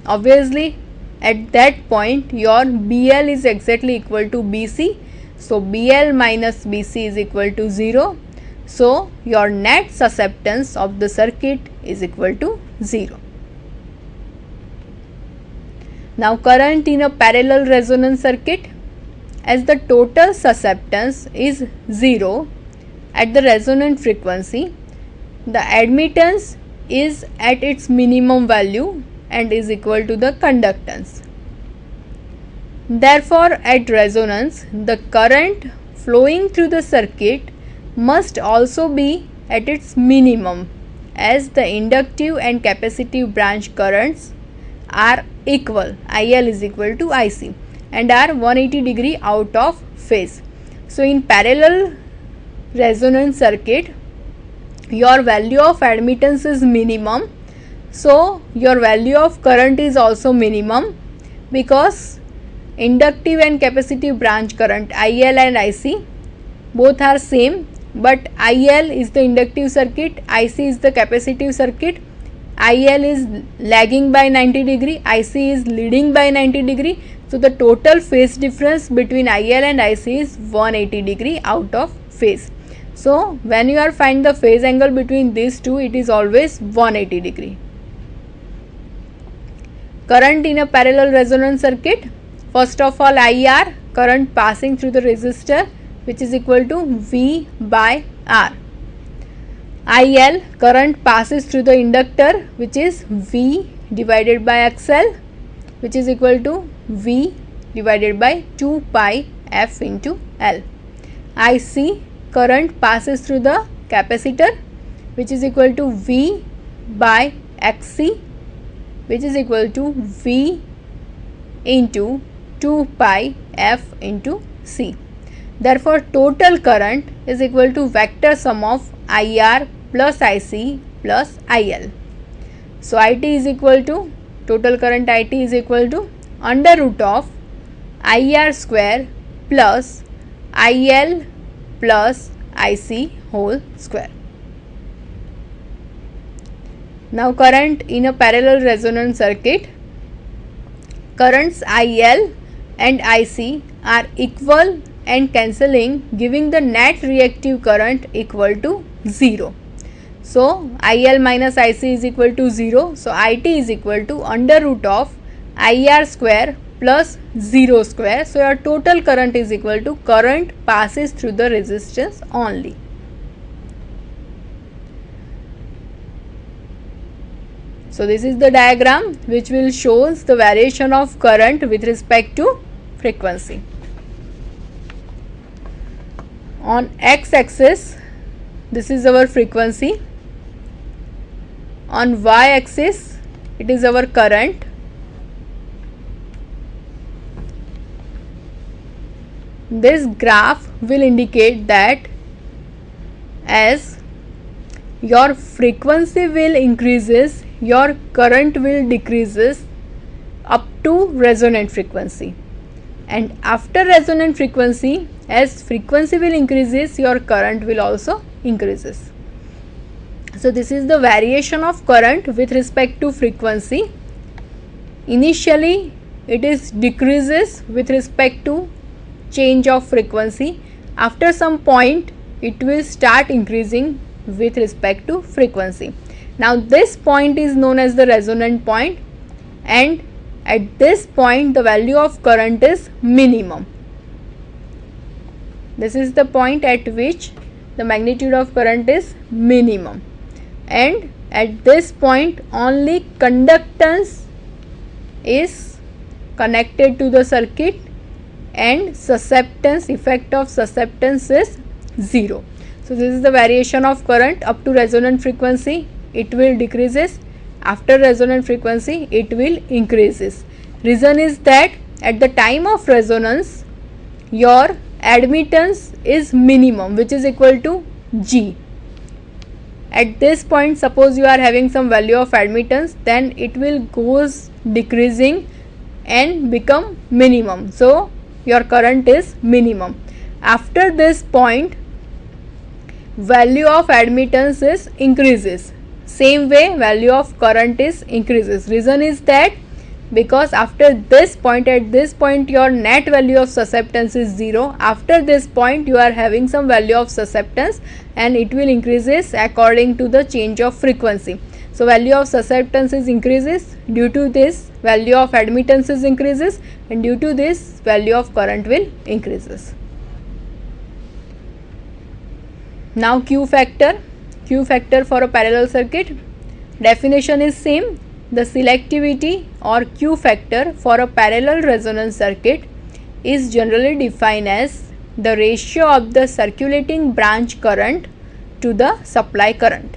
Obviously, at that point your BL is exactly equal to BC. So BL minus BC is equal to 0. So your net susceptance of the circuit is equal to 0. Now current in a parallel resonance circuit, as the total susceptance is 0 at the resonant frequency, the admittance is at its minimum value and is equal to the conductance. Therefore, at resonance, the current flowing through the circuit must also be at its minimum, as the inductive and capacitive branch currents are equal, IL is equal to IC, and are 180 degree out of phase. So in parallel resonance circuit, your value of admittance is minimum, so your value of current is also minimum, because inductive and capacitive branch current IL and IC both are same, but IL is the inductive circuit, IC is the capacitive circuit. IL is lagging by 90 degree, IC is leading by 90 degree. So the total phase difference between IL and IC is 180 degree out of phase. So when you are find the phase angle between these two, it is always 180 degree. Current in a parallel resonance circuit, first of all IR, current passing through the resistor, which is equal to V by R. IL, current passes through the inductor, which is V divided by XL, which is equal to V divided by 2 pi F into L. IC, current passes through the capacitor, which is equal to V by XC, which is equal to V into 2 pi F into C. Therefore, total current is equal to vector sum of IR plus IC plus IL. So IT is equal to, total current IT is equal to under root of IR square plus IL plus IC whole square. Now current in a parallel resonance circuit, currents IL and IC are equal and cancelling, giving the net reactive current equal to 0. So IL minus IC is equal to 0. So IT is equal to under root of IR square plus 0 square. So your total current is equal to current passes through the resistance only. So this is the diagram which will shows the variation of current with respect to frequency. On x-axis, this is our frequency. On y-axis, it is our current. This graph will indicate that as your frequency will increases, your current will decreases up to resonant frequency, and after resonant frequency, as frequency will increases, your current will also increases. So this is the variation of current with respect to frequency. Initially it is decreases with respect to change of frequency. After some point it will start increasing with respect to frequency. Now this point is known as the resonant point, and at this point the value of current is minimum. This is the point at which the magnitude of current is minimum, and at this point only conductance is connected to the circuit and susceptance, effect of susceptance is 0. So this is the variation of current up to resonant frequency. It will decreases, after resonant frequency it will increases. Reason is that at the time of resonance your admittance is minimum, which is equal to G. At this point, suppose you are having some value of admittance, then it will goes decreasing and become minimum. So your current is minimum. After this point, value of admittance is increases. Same way value of current is increases. Reason is that because after this point, at this point your net value of susceptance is 0. After this point you are having some value of susceptance and it will increases according to the change of frequency. So value of susceptance is increases, due to this value of admittance is increases, and due to this value of current will increases. Now Q factor for a parallel circuit. Definition is same. The selectivity or Q factor for a parallel resonance circuit is generally defined as the ratio of the circulating branch current to the supply current.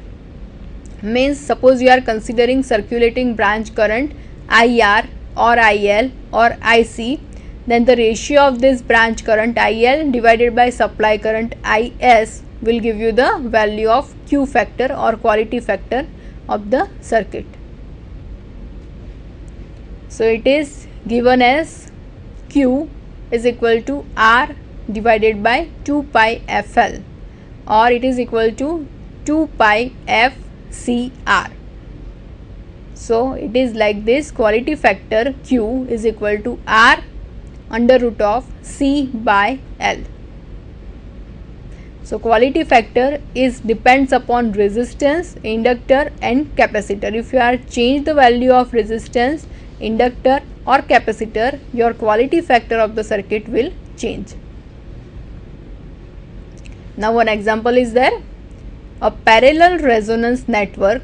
Means suppose you are considering circulating branch current IR or IL or IC, then the ratio of this branch current IL divided by supply current IS will give you the value of Q factor or quality factor of the circuit. So it is given as Q is equal to R divided by 2 pi FL, or it is equal to 2 pi FCR. So it is like this: quality factor Q is equal to R under root of C by L. So quality factor is depends upon resistance, inductor and capacitor. If you are change the value of resistance, inductor or capacitor, your quality factor of the circuit will change. Now one example is there. A parallel resonance network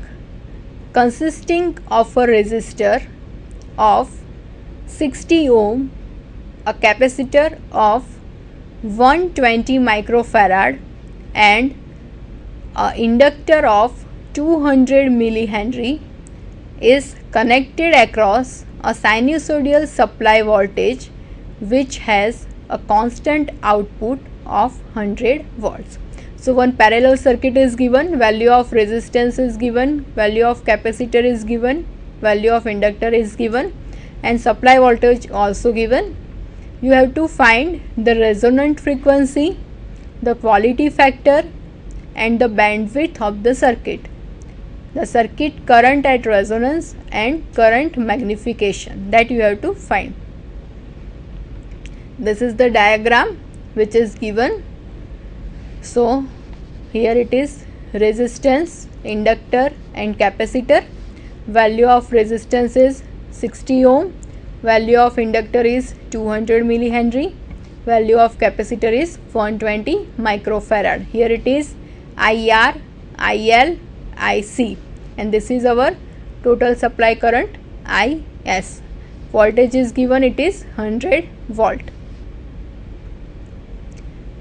consisting of a resistor of 60 ohm, a capacitor of 120 microfarad and an inductor of 200 millihenry is connected across a sinusoidal supply voltage which has a constant output of 100 volts. So one parallel circuit is given, value of resistance is given, value of capacitor is given, value of inductor is given, and supply voltage also given. You have to find the resonant frequency, the quality factor and the bandwidth of the circuit, the circuit current at resonance and current magnification, that you have to find. This is the diagram which is given. So here it is resistance, inductor and capacitor. Value of resistance is 60 ohm, value of inductor is 200 millihenry, value of capacitor is 120 microfarad. Here it is IR, IL, IC, and this is our total supply current IS. Voltage is given, it is 100 volt.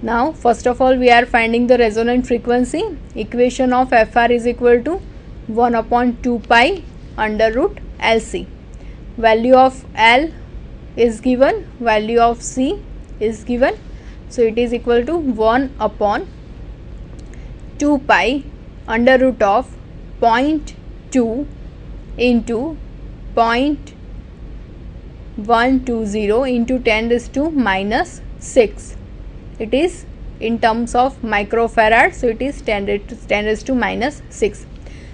Now first of all we are finding the resonant frequency. Equation of FR is equal to 1 upon 2 pi under root LC. Value of L is given, value of C is given. So it is equal to 1 upon 2 pi under root of 0.2 into 0.120 into 10 raised to minus 6. It is in terms of microfarad, so it is 10 raised to minus 6.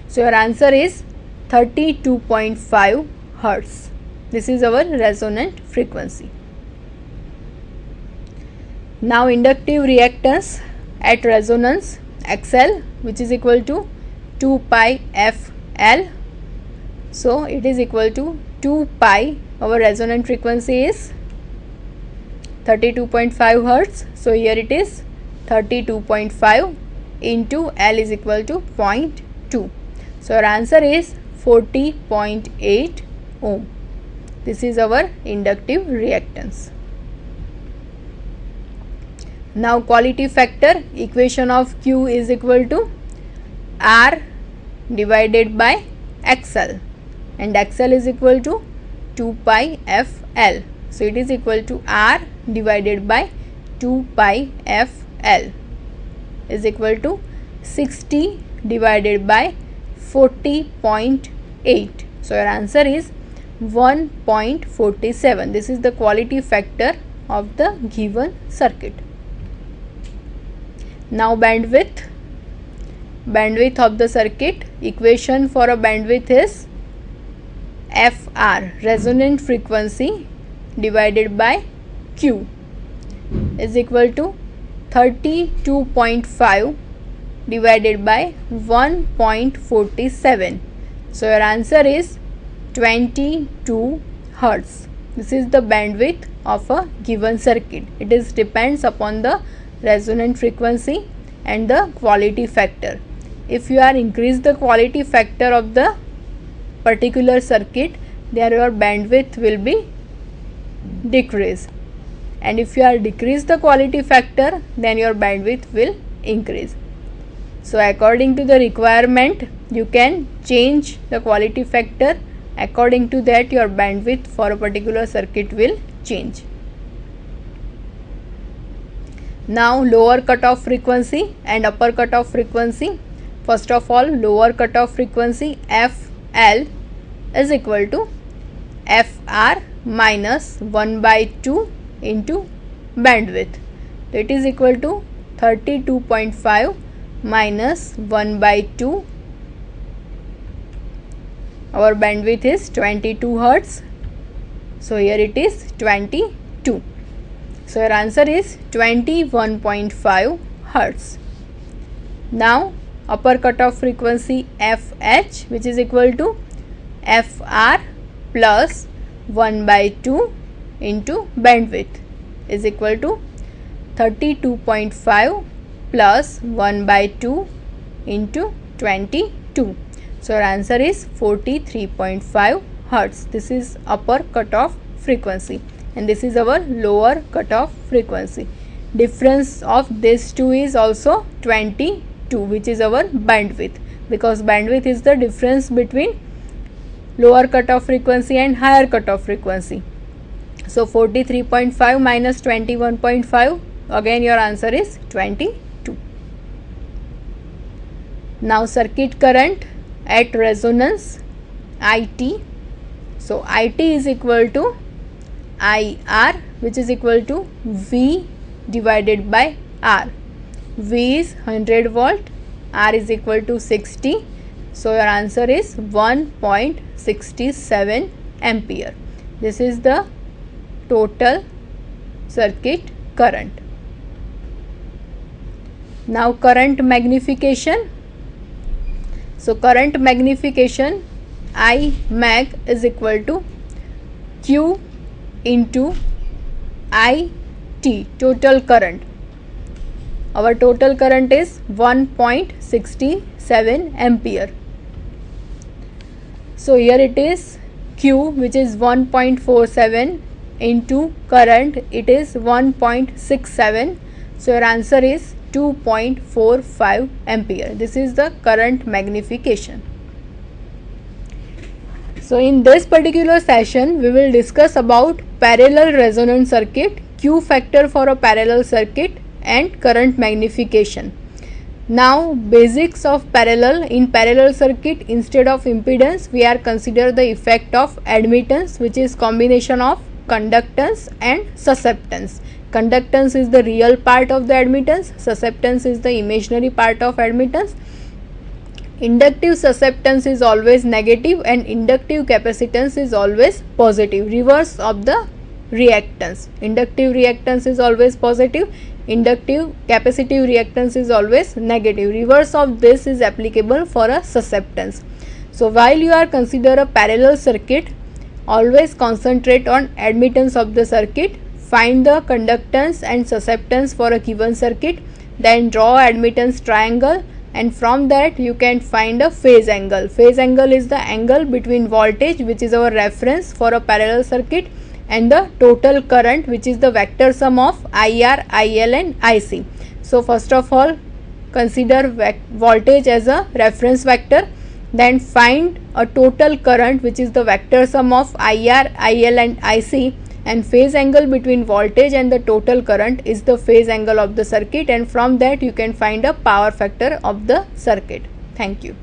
So your answer is 32.5 Hertz. This is our resonant frequency. Now inductive reactance at resonance XL, which is equal to 2 pi FL. So it is equal to 2 pi, our resonant frequency is 32.5 Hertz. So here it is 32.5 into L is equal to 0.2. So our answer is 40.8 ohm. This is our inductive reactance. Now quality factor, equation of Q is equal to R divided by XL, and XL is equal to 2 pi FL. So it is equal to R divided by 2 pi FL is equal to 60 divided by 40.8. So your answer is 1.47. This is the quality factor of the given circuit. Now bandwidth of the circuit. Equation for a bandwidth is FR, resonant frequency, divided by Q is equal to 32.5 divided by 1.47. So your answer is 22 Hertz. This is the bandwidth of a given circuit. It is depends upon the resonant frequency and the quality factor. If you are increase the quality factor of the particular circuit, then your bandwidth will be decrease, and if you are decrease the quality factor, then your bandwidth will increase. So according to the requirement, you can change the quality factor. According to that, your bandwidth for a particular circuit will change. Now lower cutoff frequency and upper cutoff frequency. First of all, lower cutoff frequency FL is equal to FR minus 1 by 2 into bandwidth. So it is equal to 32.5 minus 1 by 2. Our bandwidth is 22 Hertz. So here it is 22. So your answer is 21.5 Hertz. Now upper cutoff frequency FH, which is equal to FR plus 1 by 2 into bandwidth, is equal to 32.5 plus 1 by 2 into 22. So our answer is 43.5 Hertz. This is upper cutoff frequency and this is our lower cutoff frequency. Difference of these two is also 22, which is our bandwidth, because bandwidth is the difference between lower cutoff frequency and higher cutoff frequency. So 43.5 minus 21.5, again your answer is 22. Now circuit current at resonance, IT. So IT is equal to IR, which is equal to V divided by R. V is 100 volt, R is equal to 60. So your answer is 1.67 ampere. This is the total circuit current. Now current magnification. So current magnification, I mag is equal to Q into IT, total current. Our total current is 1.67 ampere. So here it is Q, which is 1.47 into current, it is 1.67. So your answer is 2.45 ampere. This is the current magnification. So in this particular session, we will discuss about parallel resonance circuit, Q factor for a parallel circuit and current magnification. Now basics of parallel. In parallel circuit, instead of impedance, we are consider the effect of admittance, which is combination of conductance and susceptance. Conductance is the real part of the admittance, susceptance is the imaginary part of admittance. Inductive susceptance is always negative and inductive capacitance is always positive. Reverse of the reactance. Inductive reactance is always positive, inductive capacitive reactance is always negative. Reverse of this is applicable for a susceptance. So while you are consider a parallel circuit, always concentrate on admittance of the circuit. Find the conductance and susceptance for a given circuit, then draw admittance triangle, and from that you can find a phase angle. Phase angle is the angle between voltage, which is our reference for a parallel circuit, and the total current, which is the vector sum of IR, IL and IC. So first of all, consider voltage as a reference vector, then find a total current, which is the vector sum of IR, IL and IC, and phase angle between voltage and the total current is the phase angle of the circuit, and from that you can find a power factor of the circuit. Thank you.